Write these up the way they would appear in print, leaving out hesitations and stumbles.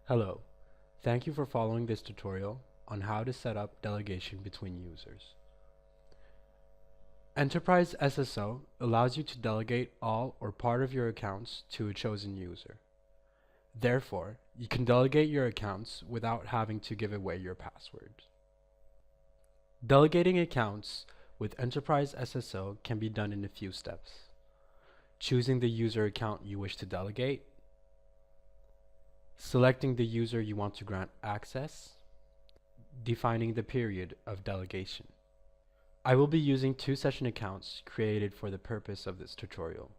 Hello, thank you for following this tutorial on how to set up delegation between users. Enterprise SSO allows you to delegate all or part of your accounts to a chosen user. Therefore, you can delegate your accounts without having to give away your password. Delegating accounts with Enterprise SSO can be done in a few steps. Choosing the user account you wish to delegate, selecting the user you want to grant access, defining the period of delegation. I will be using two session accounts created for the purpose of this tutorial.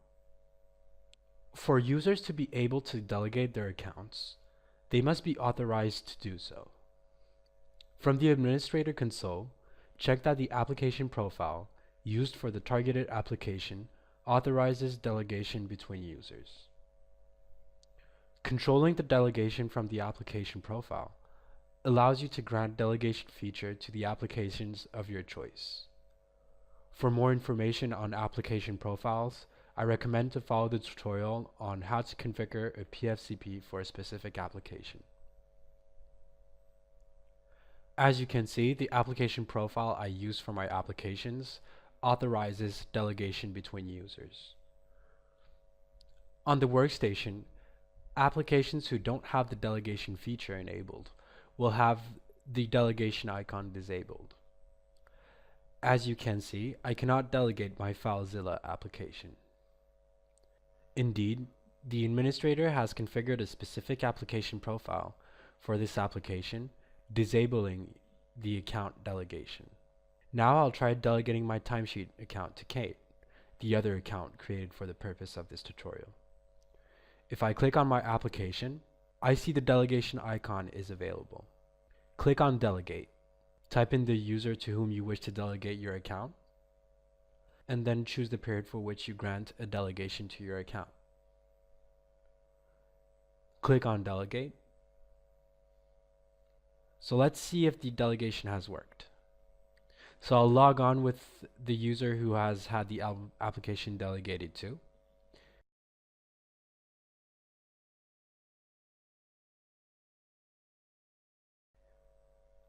For users to be able to delegate their accounts, they must be authorized to do so. From the administrator console, check that the application profile used for the targeted application authorizes delegation between users. Controlling the delegation from the application profile allows you to grant delegation feature to the applications of your choice. For more information on application profiles, I recommend to follow the tutorial on how to configure a PFCP for a specific application. As you can see, the application profile I use for my applications authorizes delegation between users. On the workstation, applications who don't have the delegation feature enabled will have the delegation icon disabled. As you can see, I cannot delegate my FileZilla application. Indeed, the administrator has configured a specific application profile for this application, disabling the account delegation. Now I'll try delegating my timesheet account to Kate, the other account created for the purpose of this tutorial. If I click on my application, I see the delegation icon is available. Click on Delegate. Type in the user to whom you wish to delegate your account, and then choose the period for which you grant a delegation to your account. Click on Delegate. So let's see if the delegation has worked. So I'll log on with the user who has had the application delegated to.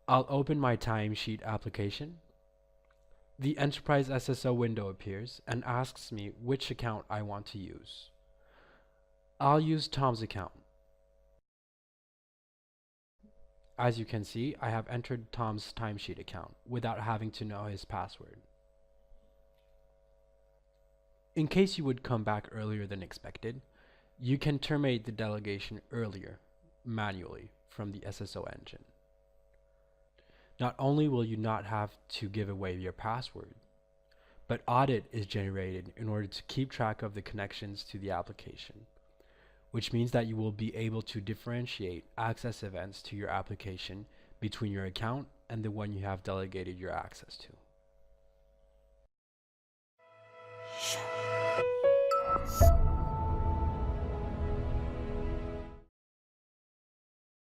I'll open my timesheet application. The Enterprise SSO window appears and asks me which account I want to use. I'll use Tom's account. As you can see, I have entered Tom's timesheet account without having to know his password. In case you would come back earlier than expected, you can terminate the delegation earlier, manually, from the SSO engine. Not only will you not have to give away your password, but audit is generated in order to keep track of the connections to the application, which means that you will be able to differentiate access events to your application between your account and the one you have delegated your access to.